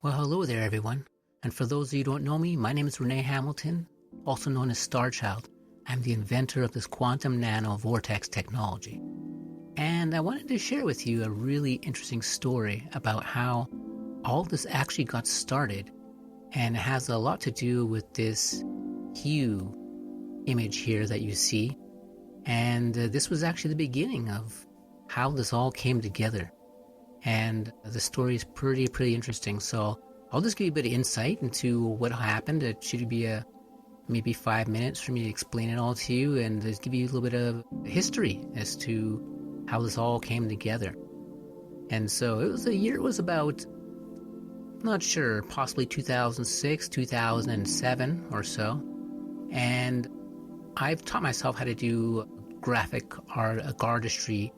Well, hello there, everyone. And for those of you who don't know me, my name is Renee Hamilton, also known as Starchild. I'm the inventor of this quantum nano vortex technology. And I wanted to share with you a really interesting story about how all this actually got started. And it has a lot to do with this HUUU image here that you see. And this was actually the beginning of how this all came together. And the story is pretty interesting. So I'll just give you a bit of insight into what happened. It should be maybe 5 minutes for me to explain it all to you and just give you a little bit of history as to how this all came together. And so it was about, not sure, possibly 2006, 2007 or so. And I've taught myself how to do graphic art, artistry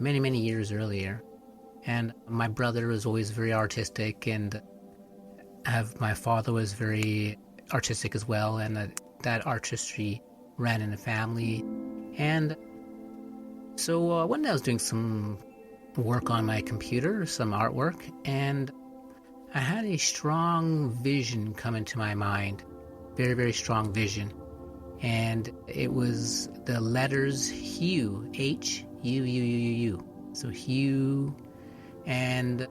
many years earlier. And my brother was always very artistic, and my father was very artistic as well, and that artistry ran in the family. And so one day I was doing some work on my computer, some artwork, and I had a strong vision come into my mind, very strong vision. And it was the letters HUUU, H-U-U-U-U-U. So HUUU. And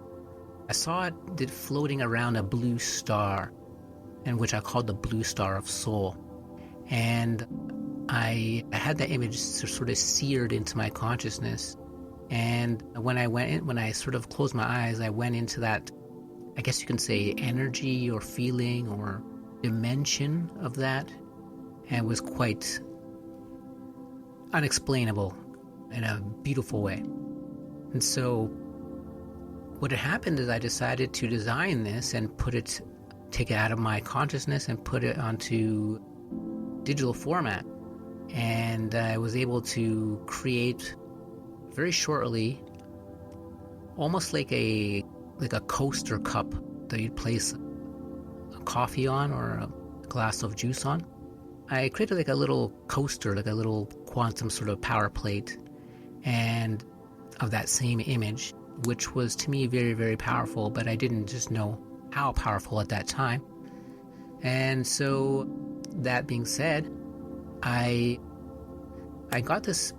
I saw it floating around a blue star, and which I called the blue star of soul. And I had that image sort of seared into my consciousness. And when I sort of closed my eyes, I went into that, I guess you can say, energy or feeling or dimension of that. And it was quite unexplainable in a beautiful way. And so what had happened is I decided to design this and take it out of my consciousness and put it onto digital format. And I was able to create very shortly, almost like a coaster cup that you'd place a coffee on or a glass of juice on. I created like a little coaster, like a little quantum sort of power plate, and of that same image, which was to me very powerful, but I didn't just know how powerful at that time. And so that being said, I got this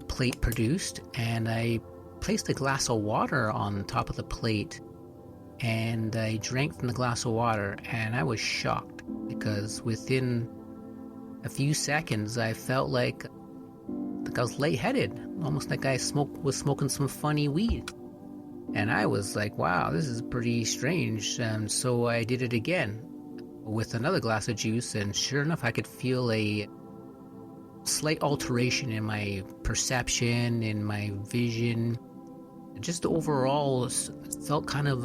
plate produced, and I placed a glass of water on top of the plate, and I drank from the glass of water, and I was shocked because within a few seconds I felt like I was lightheaded, almost like I was smoking some funny weed. And I was like, wow, this is pretty strange. And so I did it again with another glass of juice, and sure enough, I could feel a slight alteration in my perception, in my vision. Just overall felt kind of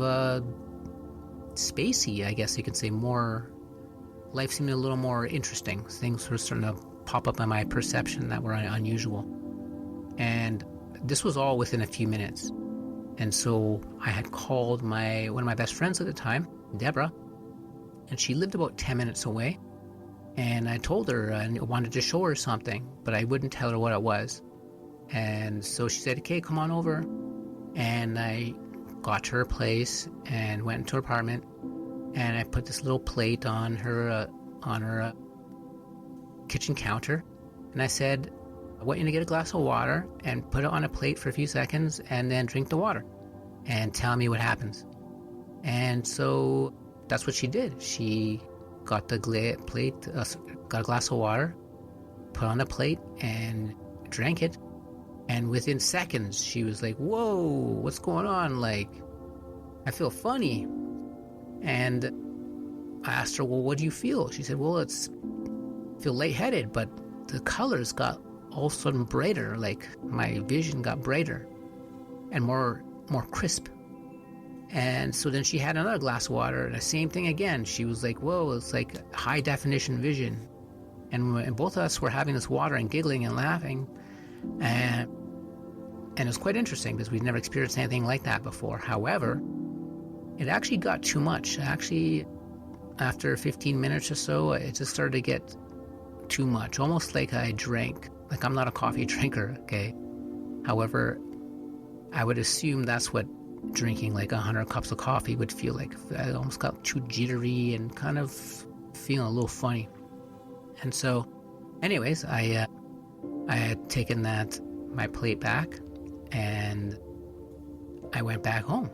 spacey, I guess you could say. Life seemed a little more interesting. Things were starting to pop up in my perception that were unusual. And this was all within a few minutes. And so I had called one of my best friends at the time, Deborah, and she lived about 10 minutes away. And I told her I wanted to show her something, but I wouldn't tell her what it was. And so she said, okay, come on over. And I got to her place and went into her apartment, and I put this little plate on her kitchen counter, and I said, I want you to get a glass of water and put it on a plate for a few seconds and then drink the water and tell me what happens. And so that's what she did. She got the got a glass of water, put on a plate, and drank it. And within seconds, she was like, whoa, what's going on? Like, I feel funny. And I asked her, well, what do you feel? She said, well, I feel lightheaded, but the colors got all of a sudden brighter, like my vision got brighter and more crisp. And so then she had another glass of water, and the same thing again. She was like, whoa, it's like high definition vision. And both of us were having this water and giggling and laughing. And it was quite interesting because we'd never experienced anything like that before. However, it actually got too much. Actually, after 15 minutes or so, it just started to get too much, almost like I drank. Like, I'm not a coffee drinker, okay? However, I would assume that's what drinking like 100 cups of coffee would feel like I almost got too jittery and kind of feeling a little funny. And so, anyways, I had taken my plate back, and I went back home.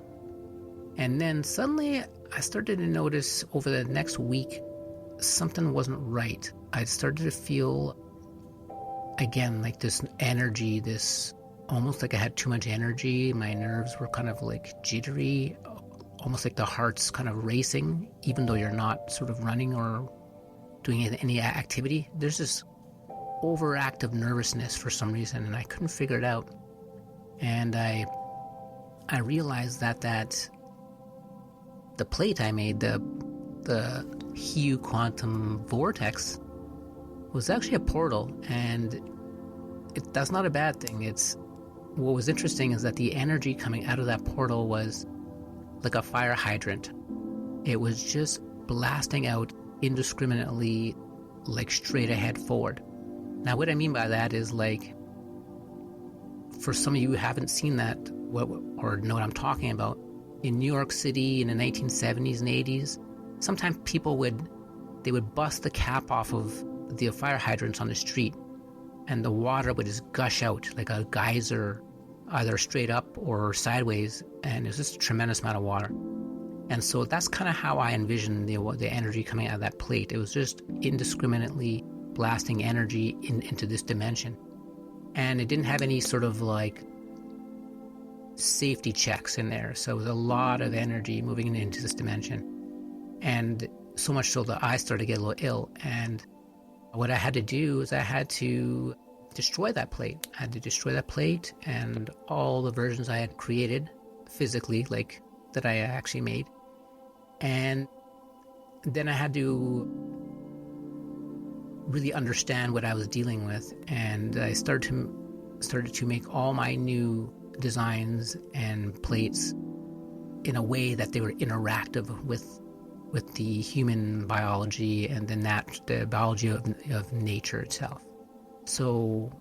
And then suddenly I started to notice over the next week something wasn't right. I started to feel again like this energy, this almost like I had too much energy. My nerves were kind of like jittery, almost like the heart's kind of racing, even though you're not sort of running or doing any activity. There's this overactive nervousness for some reason, and I couldn't figure it out. And I realized that the plate I made, the HUUU quantum vortex, was actually a portal, and that's not a bad thing. What was interesting is that the energy coming out of that portal was like a fire hydrant. It was just blasting out indiscriminately, like straight ahead forward. Now, what I mean by that is, like, for some of you who haven't seen that or know what I'm talking about, in New York City in the 1970s and 80s, sometimes people would bust the cap off of the fire hydrants on the street, and the water would just gush out like a geyser, either straight up or sideways, and it was just a tremendous amount of water. And so that's kind of how I envisioned the energy coming out of that plate. It was just indiscriminately blasting energy into this dimension. And it didn't have any sort of like safety checks in there. So it was a lot of energy moving into this dimension. And so much so that I started to get a little ill. And what I had to do is I had to destroy that plate. I had to destroy that plate and all the versions I had created physically, like that I actually made. And then I had to really understand what I was dealing with, and I started to make all my new designs and plates in a way that they were interactive with the human biology and the biology of nature itself. So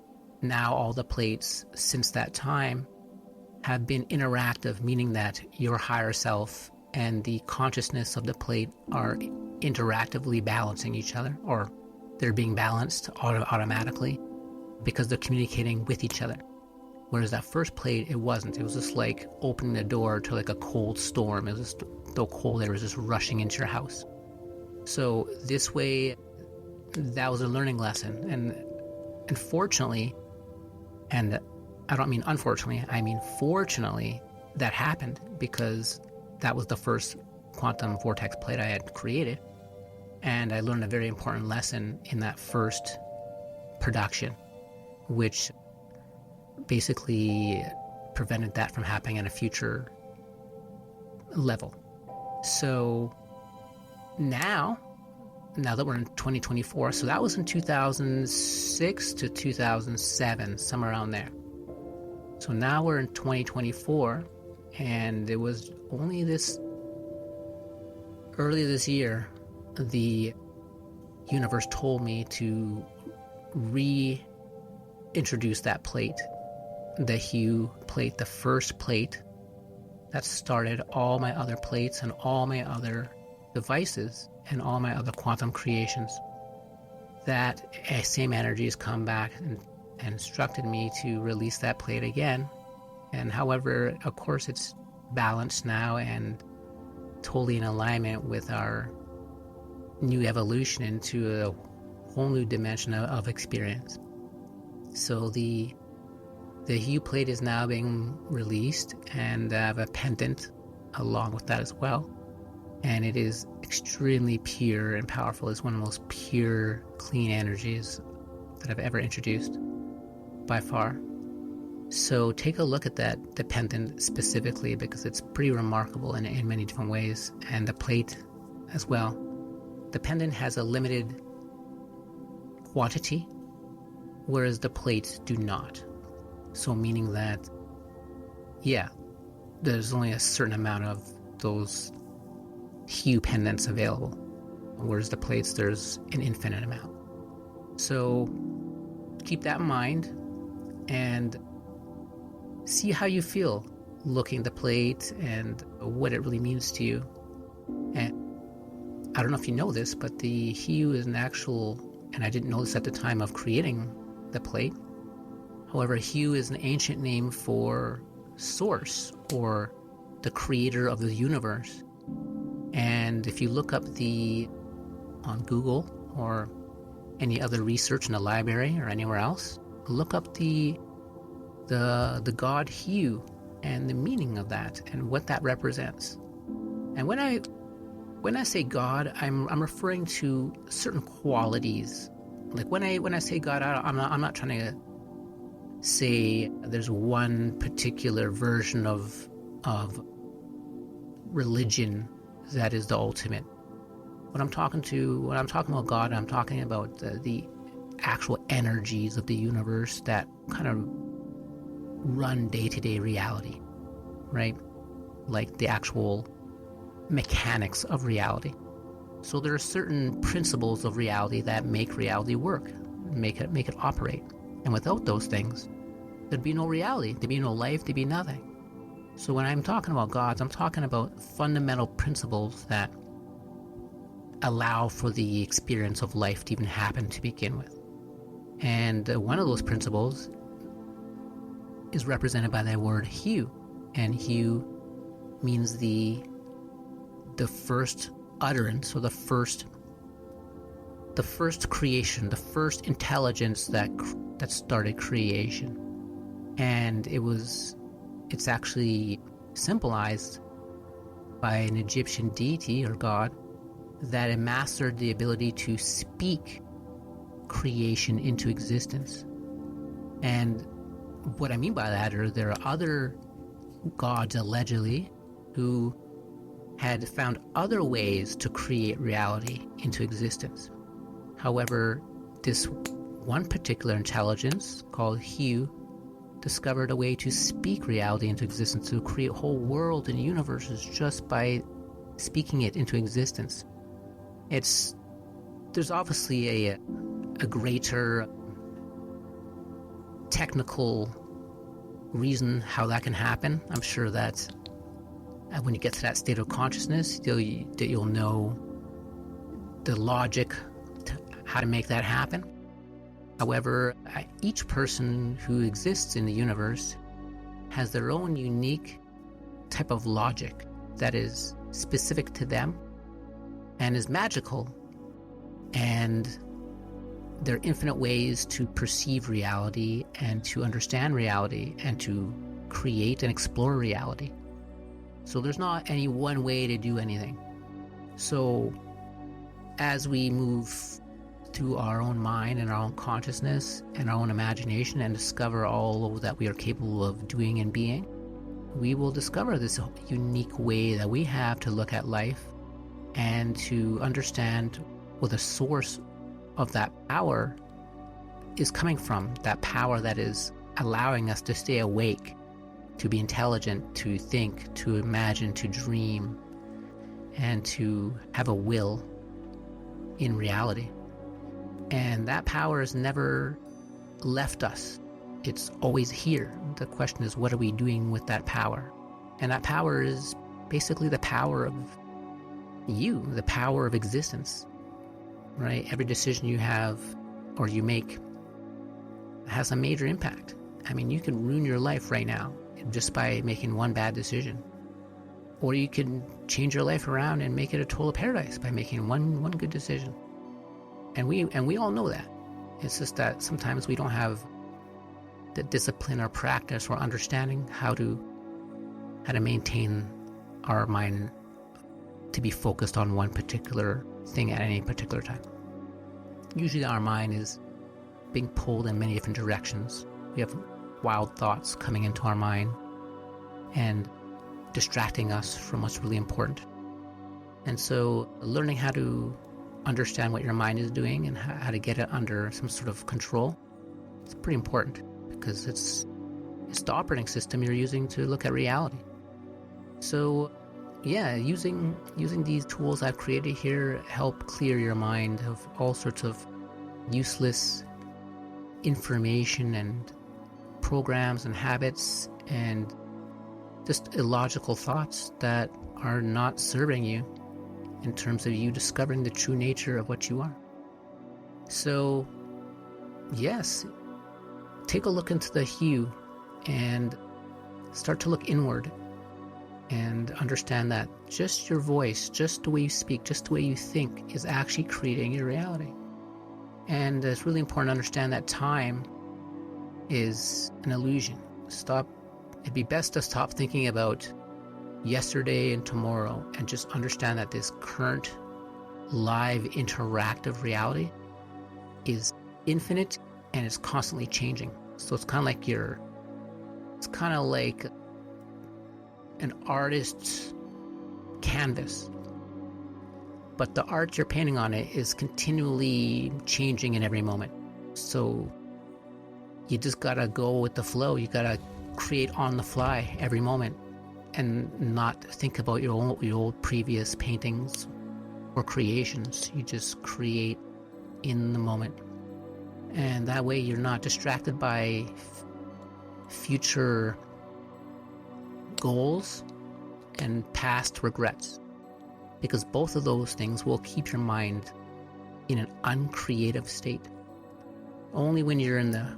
now all the plates since that time have been interactive, meaning that your higher self and the consciousness of the plate are interactively balancing each other, or they're being balanced automatically because they're communicating with each other. Whereas that first plate, it wasn't. It was just like opening the door to like a cold storm. It was just so cold that it was just rushing into your house. So this way, that was a learning lesson. And fortunately, and I don't mean unfortunately, I mean fortunately, that happened because that was the first quantum vortex plate I had created. And I learned a very important lesson in that first production, which basically prevented that from happening at a future level. So now that we're in 2024, so that was in 2006 to 2007, somewhere around there. So now we're in 2024, and it was only early this year, the universe told me to reintroduce that plate, the HUUU plate, the first plate that started all my other plates and all my other devices and all my other quantum creations. That same energy has come back and instructed me to release that plate again. And however, of course, it's balanced now and totally in alignment with our new evolution into a whole new dimension of experience. So the HUUU plate is now being released, and I have a pendant along with that as well. And it is extremely pure and powerful. It's one of the most pure, clean energies that I've ever introduced, by far. So take a look at the pendant specifically, because it's pretty remarkable in many different ways, and the plate as well. The pendant has a limited quantity, whereas the plates do not. So meaning that, yeah, there's only a certain amount of those HUUU pendants available, whereas the plates, there's an infinite amount. So keep that in mind and see how you feel. looking at the plate and what it really means to you. And I don't know if you know this, but the HUUU is an actual, and I didn't know this at the time of creating the plate. However, HUUU is an ancient name for source, or the creator of the universe. And if you look up on Google or any other research in the library or anywhere else, look up the god HUUU and the meaning of that and what that represents. And when I say God, I'm referring to certain qualities. Like when I say God, I'm not trying to say there's one particular version of religion that is the ultimate. When I'm talking about God, I'm talking about the actual energies of the universe that kind of run day-to-day reality, right? Like the actual mechanics of reality. So there are certain principles of reality that make reality work, make it operate. And without those things, there'd be no reality, there'd be no life, there'd be nothing. So when I'm talking about gods, I'm talking about fundamental principles that allow for the experience of life to even happen to begin with. And one of those principles is represented by the word HUUU. And HUUU means the first utterance, or the first creation, the first intelligence that started creation. And it's actually symbolized by an Egyptian deity or god that it mastered the ability to speak creation into existence. And what I mean by that are there are other gods, allegedly, who had found other ways to create reality into existence. However, this one particular intelligence called HUUU discovered a way to speak reality into existence, to create whole worlds and universes just by speaking it into existence. There's obviously a greater technical reason how that can happen. I'm sure that when you get to that state of consciousness, you'll know the logic to how to make that happen. However, each person who exists in the universe has their own unique type of logic that is specific to them and is magical. And there are infinite ways to perceive reality and to understand reality and to create and explore reality. So there's not any one way to do anything. So as we move through our own mind and our own consciousness and our own imagination and discover all that we are capable of doing and being, we will discover this unique way that we have to look at life and to understand where the source of that power is coming from, that power that is allowing us to stay awake, to be intelligent, to think, to imagine, to dream, and to have a will in reality. And that power has never left us. It's always here. The question is, what are we doing with that power? And that power is basically the power of you, the power of existence, right? Every decision you have or you make has a major impact. I mean, you can ruin your life right now just by making one bad decision. Or you can change your life around and make it a total paradise by making one good decision. And we all know that. It's just that sometimes we don't have the discipline or practice or understanding how to maintain our mind to be focused on one particular thing at any particular time. Usually our mind is being pulled in many different directions. We have wild thoughts coming into our mind and distracting us from what's really important. And so learning how to understand what your mind is doing and how to get it under some sort of control, it's pretty important, because it's the operating system you're using to look at reality. So yeah, using these tools I've created here help clear your mind of all sorts of useless information and programs and habits and just illogical thoughts that are not serving you in terms of you discovering the true nature of what you are. So, yes, take a look into the HUUU and start to look inward and understand that just your voice, just the way you speak, just the way you think is actually creating your reality. And it's really important to understand that time is an illusion. It'd be best to stop thinking about yesterday and tomorrow and just understand that this current live interactive reality is infinite and it's constantly changing. So it's kind of like an artist's canvas, but the art you're painting on it is continually changing in every moment. So you just gotta go with the flow. You gotta create on the fly every moment and not think about your old previous paintings or creations. You just create in the moment, and that way you're not distracted by future goals and past regrets, because both of those things will keep your mind in an uncreative state. Only when you're in the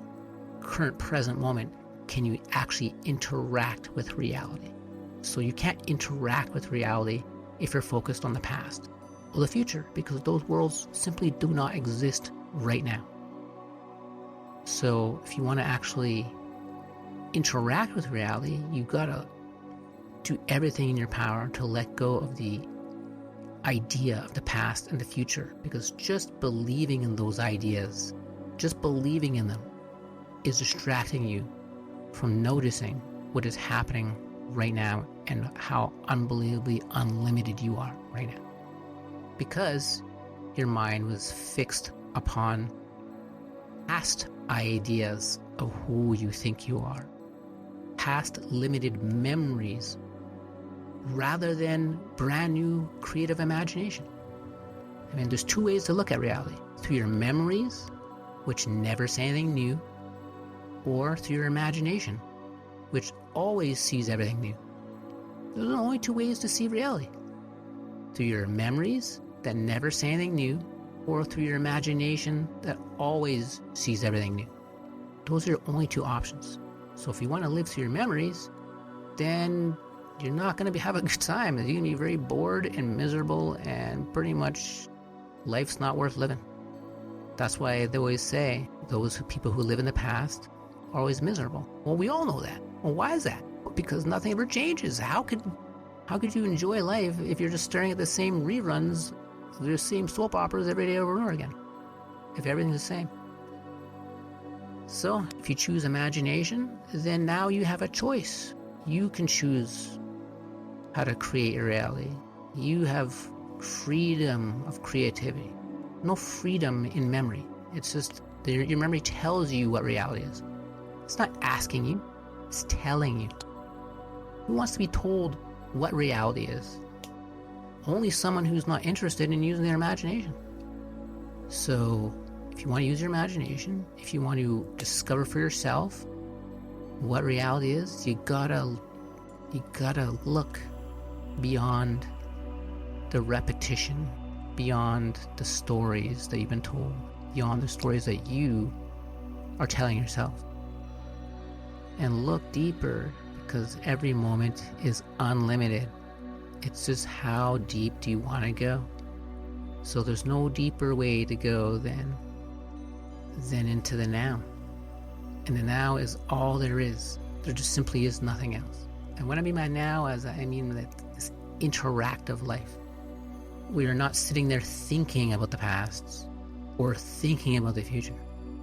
current present moment can you actually interact with reality. So you can't interact with reality if you're focused on the past or the future, because those worlds simply do not exist right now. So if you want to actually interact with reality, you gotta do everything in your power to let go of the idea of the past and the future, because just believing in those ideas, just believing in them, is distracting you from noticing what is happening right now and how unbelievably unlimited you are right now. Because your mind was fixed upon past ideas of who you think you are, past limited memories, rather than brand new creative imagination. I mean, there's two ways to look at reality: through your memories, which never say anything new, or through your imagination, which always sees everything new. Those are only two ways to see reality: through your memories that never say anything new, or through your imagination that always sees everything new. Those are your only two options. So if you want to live through your memories, then you're not going to have a good time. You're going to be very bored and miserable, and pretty much life's not worth living. That's why they always say people who live in the past are always miserable. Well, we all know that. Well, why is that? Because nothing ever changes. How could you enjoy life if you're just staring at the same reruns, the same soap operas every day over and over again, if everything's the same? So if you choose imagination, then now you have a choice. You can choose how to create your reality. You have freedom of creativity. No freedom in memory. It's just your memory tells you what reality is. It's not asking you, it's telling you. Who wants to be told what reality is? Only someone who's not interested in using their imagination. So if you want to use your imagination, if you want to discover for yourself what reality is, you gotta look beyond the repetition, beyond the stories that you've been told, beyond the stories that you are telling yourself, and look deeper, because every moment is unlimited. It's just how deep do you want to go? So there's no deeper way to go than into the now. And the now is all there is. There just simply is nothing else. And when I mean by now, I mean this interactive life. We are not sitting there thinking about the past or thinking about the future.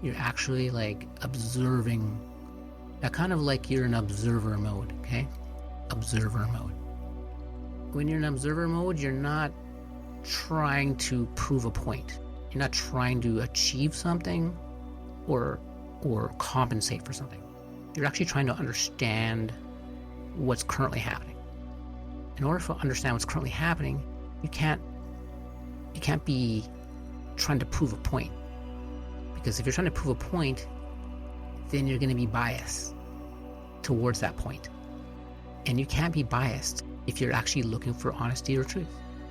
You're actually like observing. Kind of like you're in observer mode, okay? Observer mode. When you're in observer mode, you're not trying to prove a point. You're not trying to achieve something or compensate for something. You're actually trying to understand what's currently happening. In order to understand what's currently happening, you can't be trying to prove a point. Because if you're trying to prove a point, then you're going to be biased towards that point. And you can't be biased if you're actually looking for honesty or truth.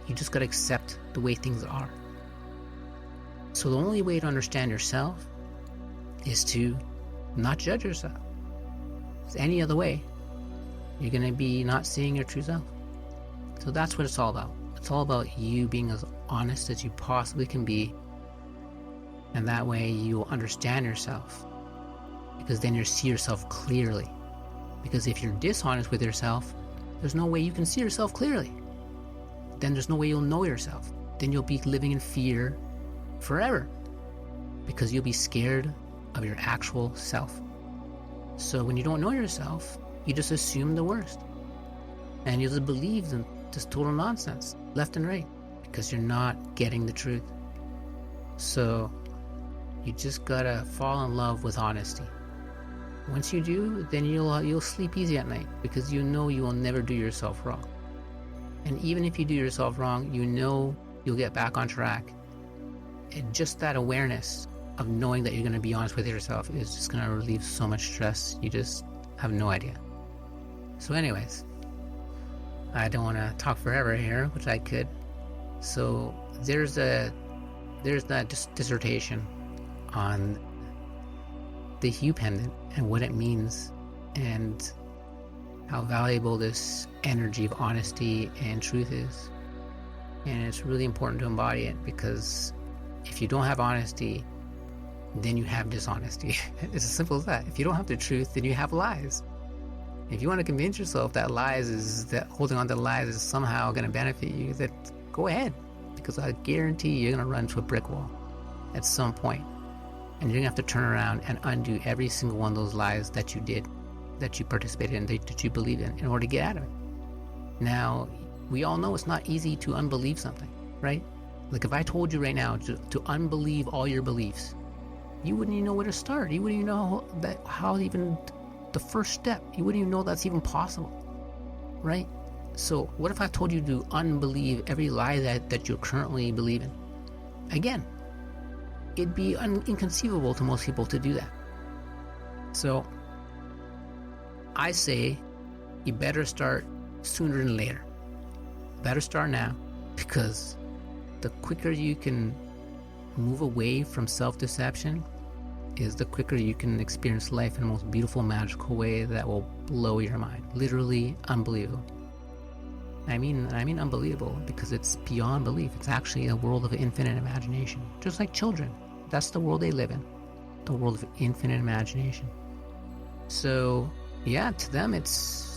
You just got to accept the way things are. So the only way to understand yourself is to not judge yourself. If any other way, you're going to be not seeing your true self. So that's what it's all about. It's all about you being as honest as you possibly can be. And that way you will understand yourself. Because then you'll see yourself clearly. Because if you're dishonest with yourself, there's no way you can see yourself clearly. Then there's no way you'll know yourself. Then you'll be living in fear forever. Because you'll be scared of your actual self. So when you don't know yourself, you just assume the worst. And you just believe in this total nonsense, left and right, because you're not getting the truth. So you just gotta fall in love with honesty. Once you do, then you'll sleep easy at night, because you know you will never do yourself wrong. And even if you do yourself wrong, you know you'll get back on track. And just that awareness of knowing that you're going to be honest with yourself is just going to relieve so much stress. You just have no idea. So anyways, I don't want to talk forever here, which I could. So there's that dissertation on the HUUU pendant and what it means and how valuable this energy of honesty and truth is. And it's really important to embody it, because if you don't have honesty, then you have dishonesty. It's as simple as that. If you don't have the truth, then you have lies. If you want to convince yourself that holding on to lies is somehow going to benefit you, then go ahead, because I guarantee you're going to run into a brick wall at some point. And you're going to have to turn around and undo every single one of those lies that you did, that you participated in, that you believed in order to get out of it. Now, we all know it's not easy to unbelieve something, right? Like if I told you right now to unbelieve all your beliefs, you wouldn't even know where to start. You wouldn't even know how even the first step, you wouldn't even know that's even possible, right? So what if I told you to unbelieve every lie that you're currently believing? Again, it'd be inconceivable to most people to do that. So I say you better start sooner than later. Better start now, because the quicker you can move away from self-deception is the quicker you can experience life in the most beautiful, magical way that will blow your mind. Literally unbelievable. I mean unbelievable, because it's beyond belief. It's actually a world of infinite imagination. Just like children. That's the world they live in. The world of infinite imagination. So yeah, to them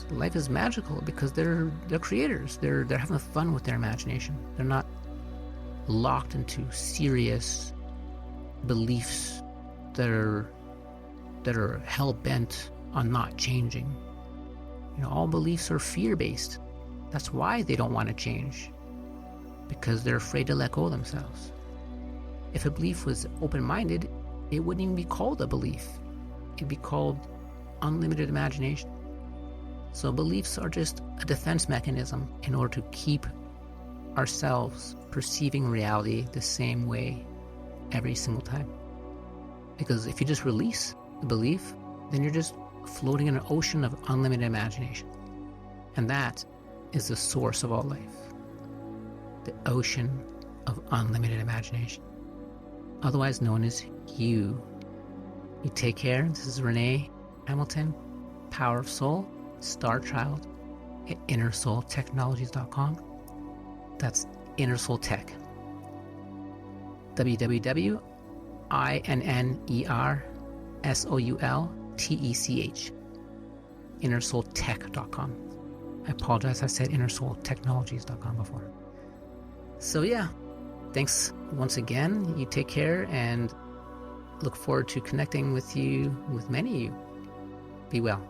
life is magical, because they're creators. They're having fun with their imagination. They're not locked into serious beliefs that are hell-bent on not changing. All beliefs are fear-based. That's why they don't want to change, because they're afraid to let go of themselves. If a belief was open-minded, it wouldn't even be called a belief. It'd be called unlimited imagination. So beliefs are just a defense mechanism in order to keep ourselves perceiving reality the same way every single time. Because if you just release the belief, then you're just floating in an ocean of unlimited imagination. And that is the source of all life. The ocean of unlimited imagination. Otherwise known as HUUU. You take care. This is Renee Hamilton, Power of Soul, Star Child, at InnerSoulTechnologies.com. That's Inner Soul Tech. www.INNERSOULTECH. InnerSoulTech.com. I apologize, I said InnerSoulTechnologies.com before. So yeah, thanks once again. You take care, and look forward to connecting with you, with many of you. Be well.